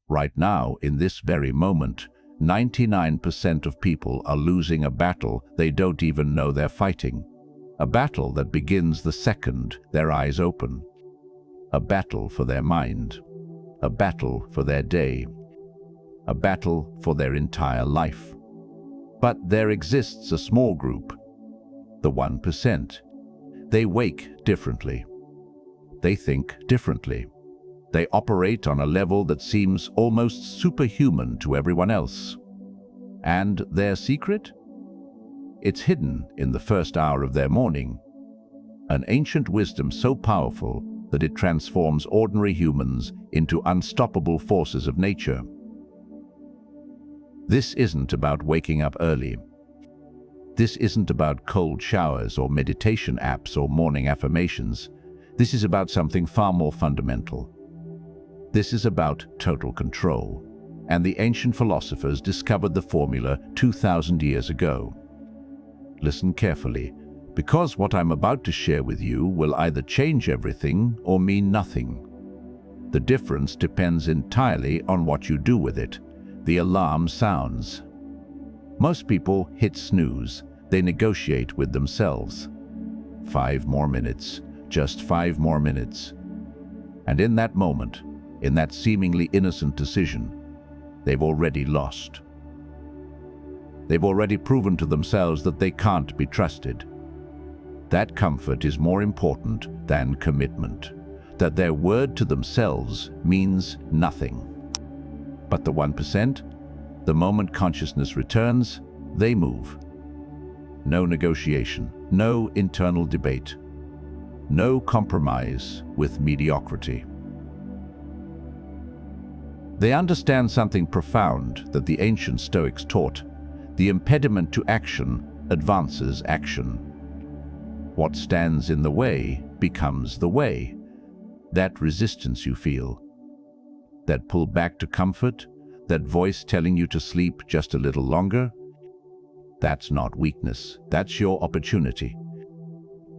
Right now, in this very moment, 99% of people are losing a battle they don't even know they're fighting. A battle that begins the second their eyes open. A battle for their mind. A battle for their day. A battle for their entire life. But there exists a small group, the 1%. They wake differently. They think differently. They operate on a level that seems almost superhuman to everyone else. And their secret? It's hidden in the first hour of their morning. An ancient wisdom so powerful that it transforms ordinary humans into unstoppable forces of nature. This isn't about waking up early. This isn't about cold showers or meditation apps or morning affirmations. This is about something far more fundamental. This is about total control, and the ancient philosophers discovered the formula 2,000 years ago. Listen carefully, because what I'm about to share with you will either change everything or mean nothing. The difference depends entirely on what you do with it. The alarm sounds. Most people hit snooze. They negotiate with themselves. 5 more minutes, just 5 more minutes. And in that moment, in that seemingly innocent decision, they've already lost. They've already proven to themselves that they can't be trusted. That comfort is more important than commitment, that their word to themselves means nothing. But the 1%, the moment consciousness returns, they move. No negotiation, no internal debate, no compromise with mediocrity. They understand something profound that the ancient Stoics taught. The impediment to action advances action. What stands in the way becomes the way. That resistance you feel, that pull back to comfort, that voice telling you to sleep just a little longer, that's not weakness, that's your opportunity.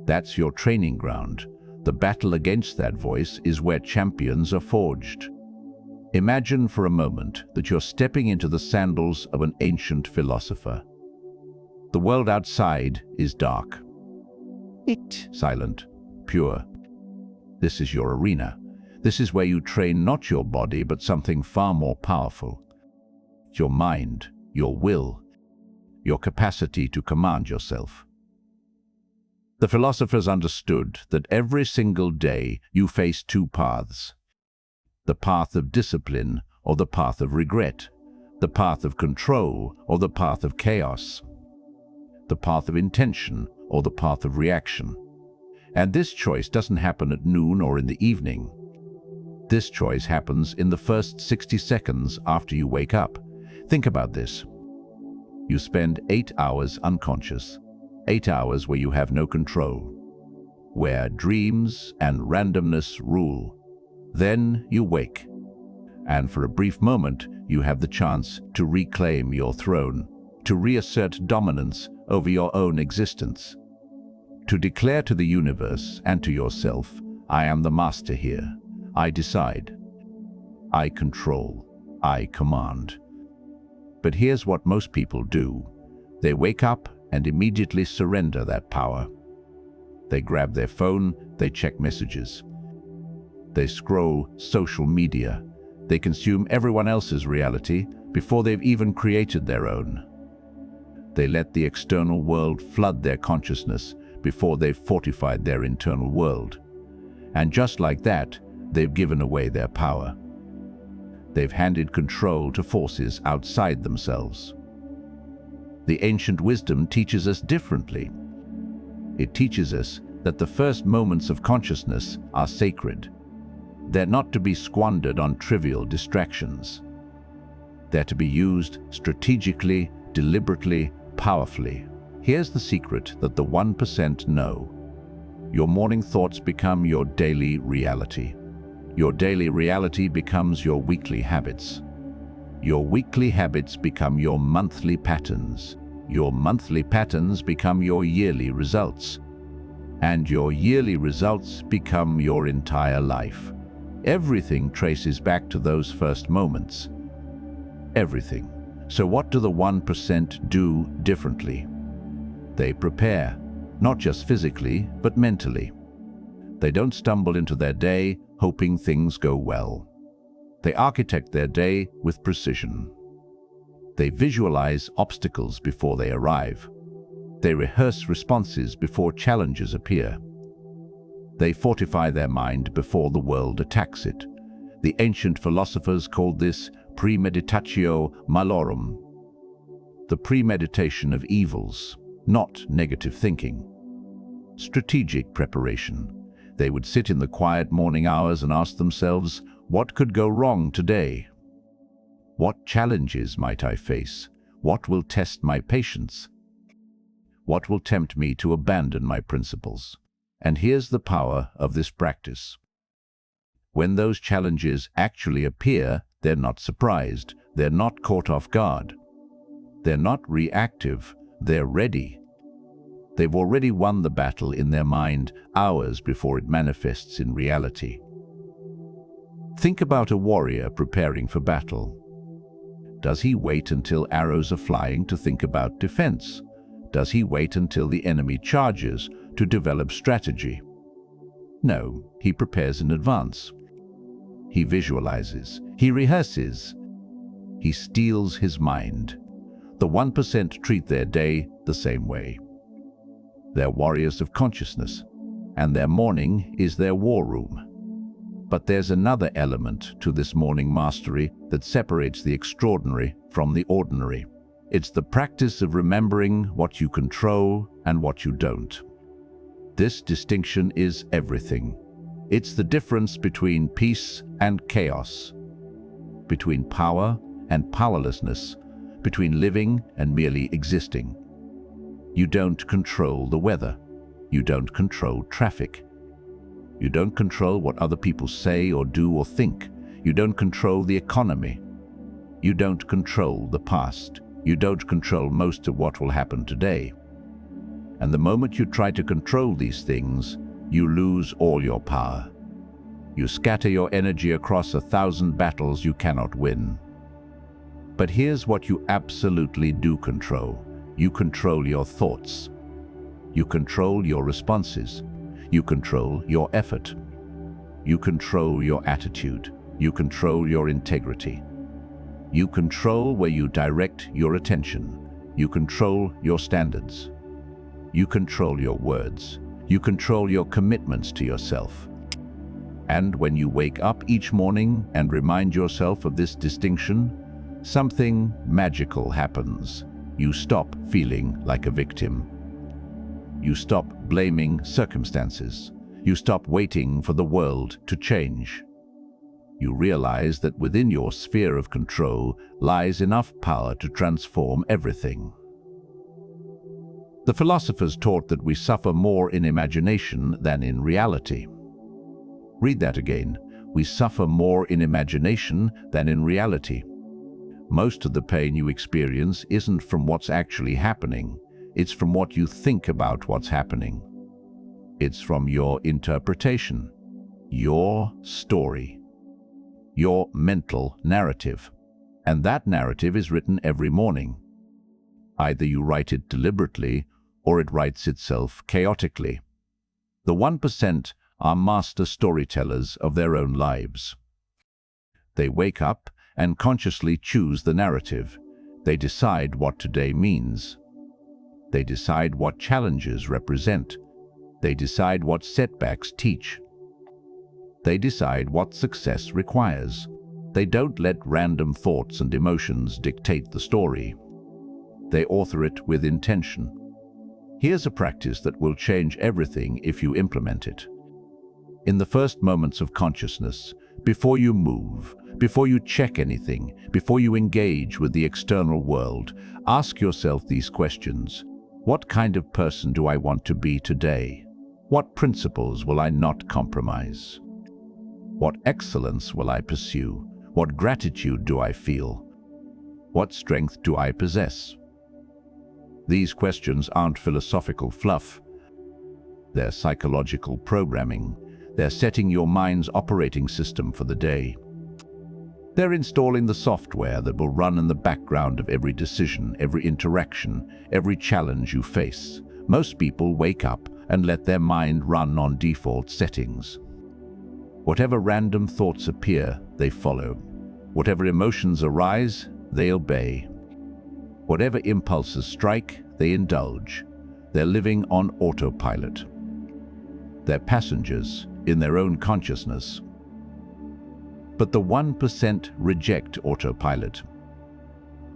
That's your training ground. The battle against that voice is where champions are forged. Imagine for a moment that you're stepping into the sandals of an ancient philosopher. The world outside is dark. It's silent, pure. This is your arena. This is where you train not your body, but something far more powerful. Your mind, your will, your capacity to command yourself. The philosophers understood that every single day you face 2 paths. The path of discipline or the path of regret. The path of control or the path of chaos. The path of intention or the path of reaction. And this choice doesn't happen at noon or in the evening. This choice happens in the first 60 seconds after you wake up. Think about this. You spend 8 hours unconscious, 8 hours where you have no control, where dreams and randomness rule. Then you wake, and for a brief moment you have the chance to reclaim your throne, to reassert dominance over your own existence, to declare to the universe and to yourself, I am the master here. I decide. I control. I command. But here's what most people do. They wake up and immediately surrender that power. They grab their phone, they check messages. They scroll social media. They consume everyone else's reality before they've even created their own. They let the external world flood their consciousness before they've fortified their internal world. And just like that, they've given away their power. They've handed control to forces outside themselves. The ancient wisdom teaches us differently. It teaches us that the first moments of consciousness are sacred. They're not to be squandered on trivial distractions. They're to be used strategically, deliberately, powerfully. Here's the secret that the 1% know. Your morning thoughts become your daily reality. Your daily reality becomes your weekly habits. Your weekly habits become your monthly patterns. Your monthly patterns become your yearly results. And your yearly results become your entire life. Everything traces back to those first moments. Everything. So what do the 1% do differently? They prepare, not just physically, but mentally. They don't stumble into their day hoping things go well. They architect their day with precision. They visualize obstacles before they arrive. They rehearse responses before challenges appear. They fortify their mind before the world attacks it. The ancient philosophers called this premeditatio malorum, the premeditation of evils, not negative thinking. Strategic preparation. They would sit in the quiet morning hours and ask themselves, what could go wrong today? What challenges might I face? What will test my patience? What will tempt me to abandon my principles? And here's the power of this practice. When those challenges actually appear, they're not surprised, they're not caught off guard. They're not reactive, they're ready. They've already won the battle in their mind hours before it manifests in reality. Think about a warrior preparing for battle. Does he wait until arrows are flying to think about defense? Does he wait until the enemy charges to develop strategy? No, he prepares in advance. He visualizes, he rehearses, he steels his mind. The 1% treat their day the same way. They're warriors of consciousness, and their morning is their war room. But there's another element to this morning mastery that separates the extraordinary from the ordinary. It's the practice of remembering what you control and what you don't. This distinction is everything. It's the difference between peace and chaos, between power and powerlessness, between living and merely existing. You don't control the weather. You don't control traffic. You don't control what other people say or do or think. You don't control the economy. You don't control the past. You don't control most of what will happen today. And the moment you try to control these things, you lose all your power. You scatter your energy across 1,000 battles you cannot win. But here's what you absolutely do control. You control your thoughts. You control your responses. You control your effort. You control your attitude. You control your integrity. You control where you direct your attention. You control your standards. You control your words. You control your commitments to yourself. And when you wake up each morning and remind yourself of this distinction, something magical happens. You stop feeling like a victim. You stop blaming circumstances. You stop waiting for the world to change. You realize that within your sphere of control lies enough power to transform everything. The philosophers taught that we suffer more in imagination than in reality. Read that again. We suffer more in imagination than in reality. Most of the pain you experience isn't from what's actually happening. It's from what you think about what's happening. It's from your interpretation, your story, your mental narrative. And that narrative is written every morning. Either you write it deliberately or it writes itself chaotically. The 1% are master storytellers of their own lives. They wake up and consciously choose the narrative. They decide what today means. They decide what challenges represent. They decide what setbacks teach. They decide what success requires. They don't let random thoughts and emotions dictate the story. They author it with intention. Here's a practice that will change everything if you implement it. In the first moments of consciousness, before you move, before you check anything, before you engage with the external world, ask yourself these questions. What kind of person do I want to be today? What principles will I not compromise? What excellence will I pursue? What gratitude do I feel? What strength do I possess? These questions aren't philosophical fluff. They're psychological programming. They're setting your mind's operating system for the day. They're installing the software that will run in the background of every decision, every interaction, every challenge you face. Most people wake up and let their mind run on default settings. Whatever random thoughts appear, they follow. Whatever emotions arise, they obey. Whatever impulses strike, they indulge. They're living on autopilot. They're passengers in their own consciousness. But the 1% reject autopilot.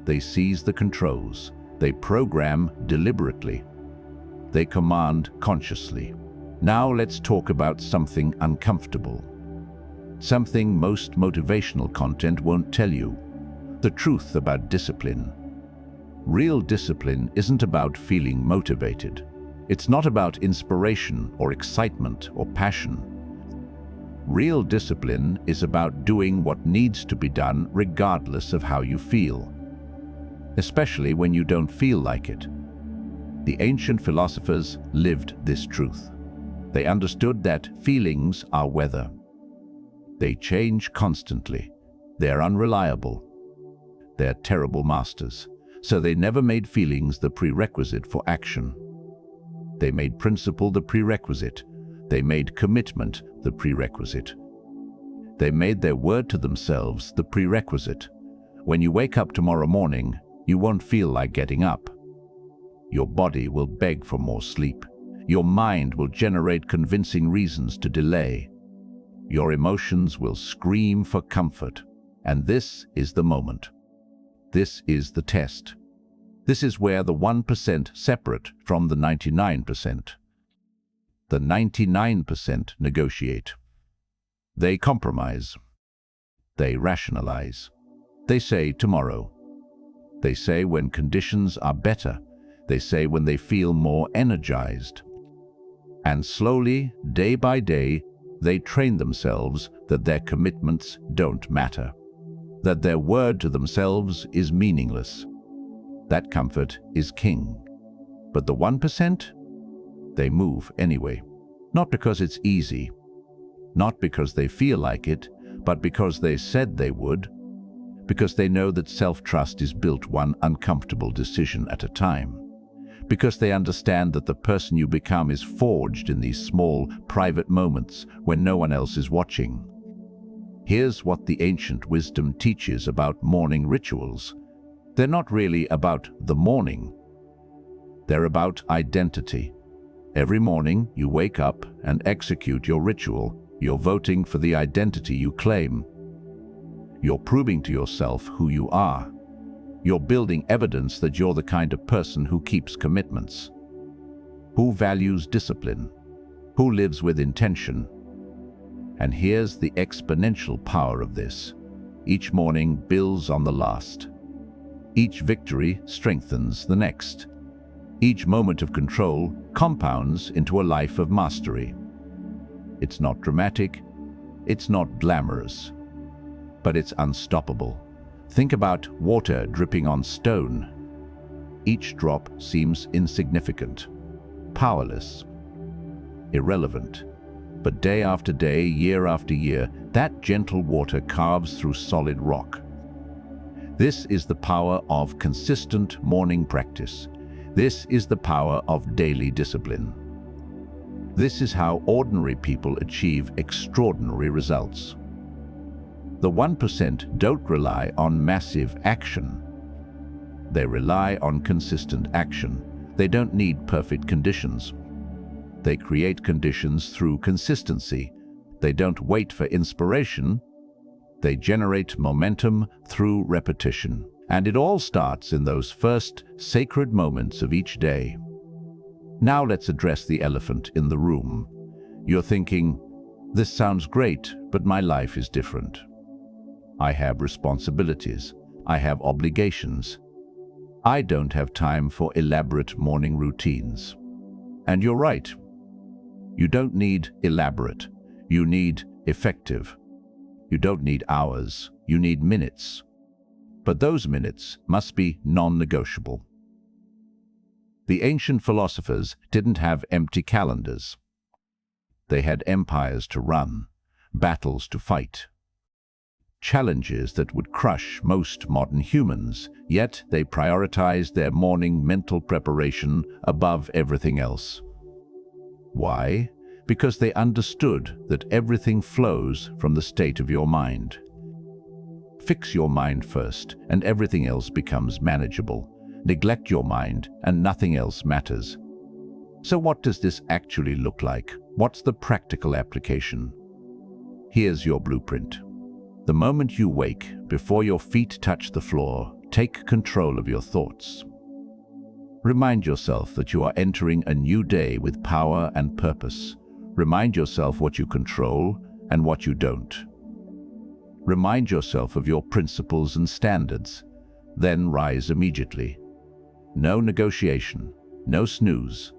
They seize the controls. They program deliberately. They command consciously. Now let's talk about something uncomfortable. Something most motivational content won't tell you. The truth about discipline. Real discipline isn't about feeling motivated. It's not about inspiration or excitement or passion. Real discipline is about doing what needs to be done regardless of how you feel, especially when you don't feel like it. The ancient philosophers lived this truth. They understood that feelings are weather. They change constantly. They're unreliable. They're terrible masters. So they never made feelings the prerequisite for action. They made principle the prerequisite. They made commitment the prerequisite. They made their word to themselves the prerequisite. When you wake up tomorrow morning, you won't feel like getting up. Your body will beg for more sleep. Your mind will generate convincing reasons to delay. Your emotions will scream for comfort. And this is the moment. This is the test. This is where the 1% separate from the 99%. The 99% negotiate. They compromise. They rationalize. They say tomorrow. They say when conditions are better. They say when they feel more energized. And slowly, day by day, they train themselves that their commitments don't matter, that their word to themselves is meaningless. That comfort is king. But the 1%? They move anyway. Not because it's easy, not because they feel like it, but because they said they would, because they know that self-trust is built one uncomfortable decision at a time, because they understand that the person you become is forged in these small, private moments when no one else is watching. Here's what the ancient wisdom teaches about morning rituals. They're not really about the morning. They're about identity. Every morning you wake up and execute your ritual. You're voting for the identity you claim. You're proving to yourself who you are. You're building evidence that you're the kind of person who keeps commitments, who values discipline, who lives with intention. And here's the exponential power of this. Each morning builds on the last. Each victory strengthens the next. Each moment of control compounds into a life of mastery. It's not dramatic, it's not glamorous, but it's unstoppable. Think about water dripping on stone. Each drop seems insignificant, powerless, irrelevant. But day after day, year after year, that gentle water carves through solid rock. This is the power of consistent morning practice. This is the power of daily discipline. This is how ordinary people achieve extraordinary results. The 1% don't rely on massive action. They rely on consistent action. They don't need perfect conditions. They create conditions through consistency. They don't wait for inspiration. They generate momentum through repetition. And it all starts in those first sacred moments of each day. Now let's address the elephant in the room. You're thinking, this sounds great, but my life is different. I have responsibilities. I have obligations. I don't have time for elaborate morning routines. And you're right. You don't need elaborate. You need effective. You don't need hours. You need minutes. But those minutes must be non-negotiable. The ancient philosophers didn't have empty calendars. They had empires to run, battles to fight, challenges that would crush most modern humans, yet they prioritized their morning mental preparation above everything else. Why? Because they understood that everything flows from the state of your mind. Fix your mind first, and everything else becomes manageable. Neglect your mind, and nothing else matters. So what does this actually look like? What's the practical application? Here's your blueprint. The moment you wake, before your feet touch the floor, take control of your thoughts. Remind yourself that you are entering a new day with power and purpose. Remind yourself what you control and what you don't. Remind yourself of your principles and standards. Then rise immediately. No negotiation, no snooze,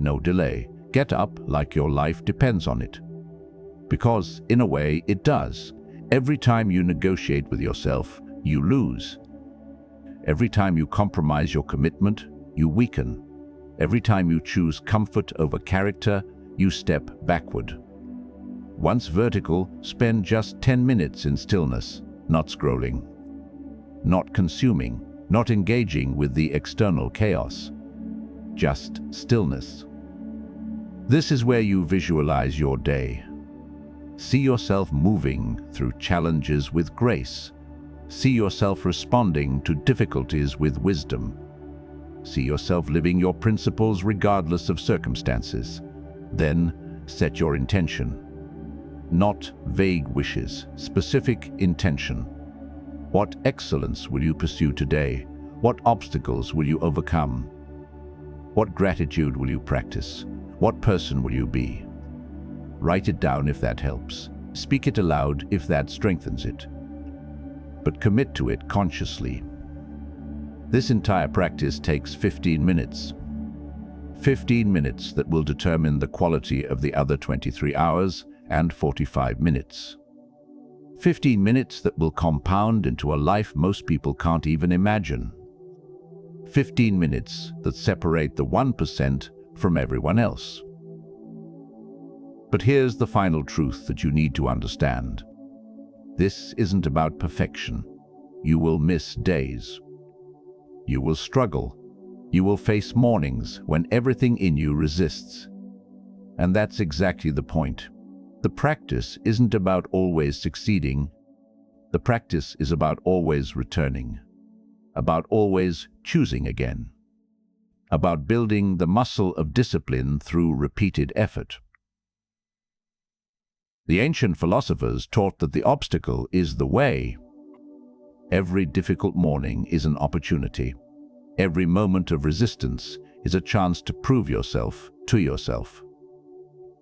no delay. Get up like your life depends on it. Because, in a way, it does. Every time you negotiate with yourself, you lose. Every time you compromise your commitment, you weaken. Every time you choose comfort over character, you step backward. Once vertical, spend just 10 minutes in stillness, not scrolling, not consuming, not engaging with the external chaos. Just stillness. This is where you visualize your day. See yourself moving through challenges with grace. See yourself responding to difficulties with wisdom. See yourself living your principles regardless of circumstances. Then set your intention. Not vague wishes, specific intention. What excellence will you pursue today? What obstacles will you overcome? What gratitude will you practice? What person will you be? Write it down if that helps. Speak it aloud if that strengthens it. But commit to it consciously. This entire practice takes 15 minutes. 15 minutes that will determine the quality of the other 23 hours and 45 minutes. 15 minutes that will compound into a life most people can't even imagine. 15 minutes that separate the 1% from everyone else. But here's the final truth that you need to understand. This isn't about perfection. You will miss days. You will struggle. You will face mornings when everything in you resists. And that's exactly the point. The practice isn't about always succeeding. The practice is about always returning. About always choosing again. About building the muscle of discipline through repeated effort. The ancient philosophers taught that the obstacle is the way. Every difficult morning is an opportunity. Every moment of resistance is a chance to prove yourself to yourself.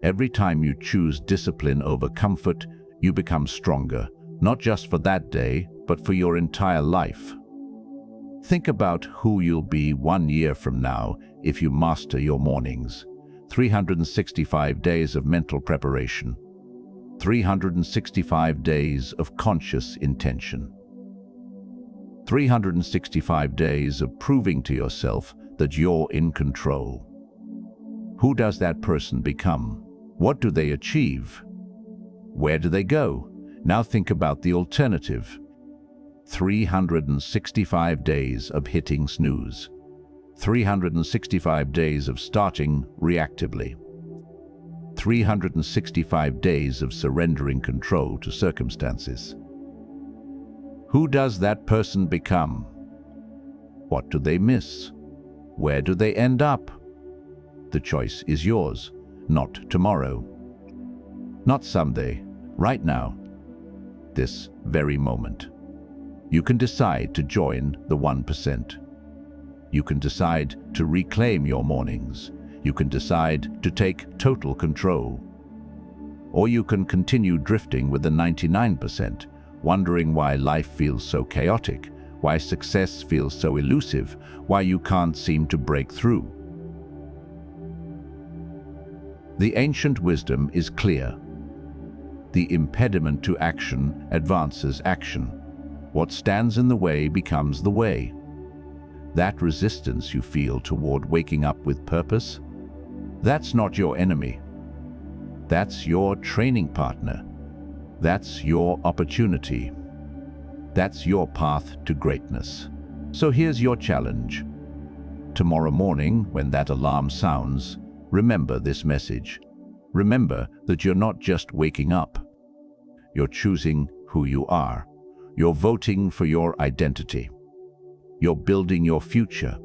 Every time you choose discipline over comfort, you become stronger, not just for that day, but for your entire life. Think about who you'll be 1 year from now if you master your mornings. 365 days of mental preparation. 365 days of conscious intention. 365 days of proving to yourself that you're in control. Who does that person become? What do they achieve? Where do they go? Now think about the alternative. 365 days of hitting snooze. 365 days of starting reactively. 365 days of surrendering control to circumstances. Who does that person become? What do they miss? Where do they end up? The choice is yours, not tomorrow. Not someday, right now. This very moment. You can decide to join the 1%. You can decide to reclaim your mornings. You can decide to take total control. Or you can continue drifting with the 99%, wondering why life feels so chaotic, why success feels so elusive, why you can't seem to break through. The ancient wisdom is clear. The impediment to action advances action. What stands in the way becomes the way. That resistance you feel toward waking up with purpose, that's not your enemy. That's your training partner. That's your opportunity. That's your path to greatness. So here's your challenge. Tomorrow morning, when that alarm sounds, remember this message. Remember that you're not just waking up. You're choosing who you are. You're voting for your identity. You're building your future.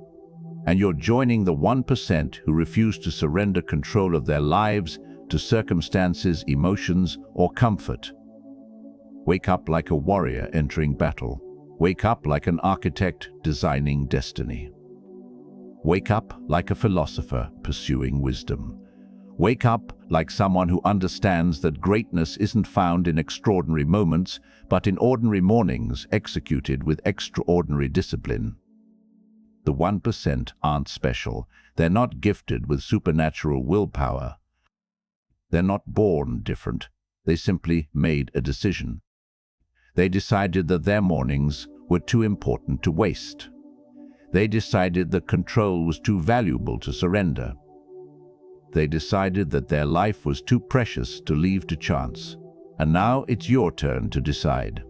And you're joining the 1% who refuse to surrender control of their lives to circumstances, emotions, or comfort. Wake up like a warrior entering battle. Wake up like an architect designing destiny. Wake up like a philosopher pursuing wisdom. Wake up like someone who understands that greatness isn't found in extraordinary moments, but in ordinary mornings executed with extraordinary discipline. The 1% aren't special. They're not gifted with supernatural willpower. They're not born different. They simply made a decision. They decided that their mornings were too important to waste. They decided that control was too valuable to surrender. They decided that their life was too precious to leave to chance. And now it's your turn to decide.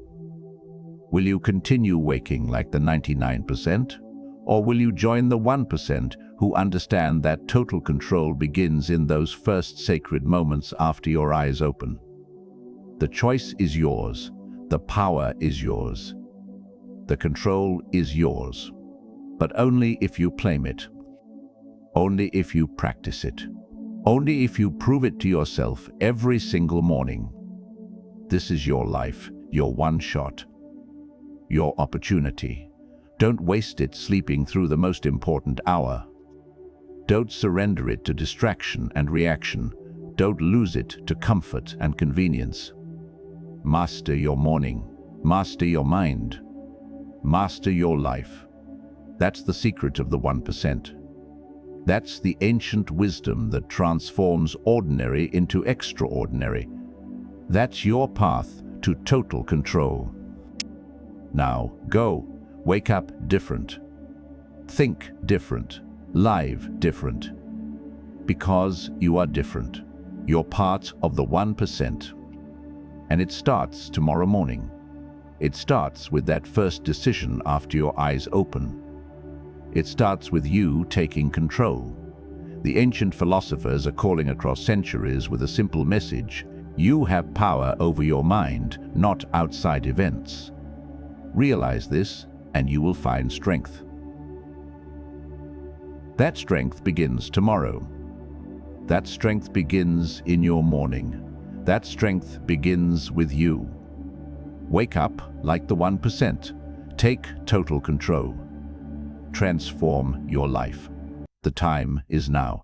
Will you continue waking like the 99%? Or will you join the 1% who understand that total control begins in those first sacred moments after your eyes open? The choice is yours. The power is yours. The control is yours. But only if you claim it. Only if you practice it. Only if you prove it to yourself every single morning. This is your life, your one shot, your opportunity. Don't waste it sleeping through the most important hour. Don't surrender it to distraction and reaction. Don't lose it to comfort and convenience. Master your morning. Master your mind. Master your life. That's the secret of the 1%. That's the ancient wisdom that transforms ordinary into extraordinary. That's your path to total control. Now, go. Wake up different. Think different. Live different. Because you are different. You're part of the 1%. And it starts tomorrow morning. It starts with that first decision after your eyes open. It starts with you taking control. The ancient philosophers are calling across centuries with a simple message. You have power over your mind, not outside events. Realize this, and you will find strength. That strength begins tomorrow. That strength begins in your morning. That strength begins with you. Wake up like the 1%. Take total control. Transform your life. The time is now.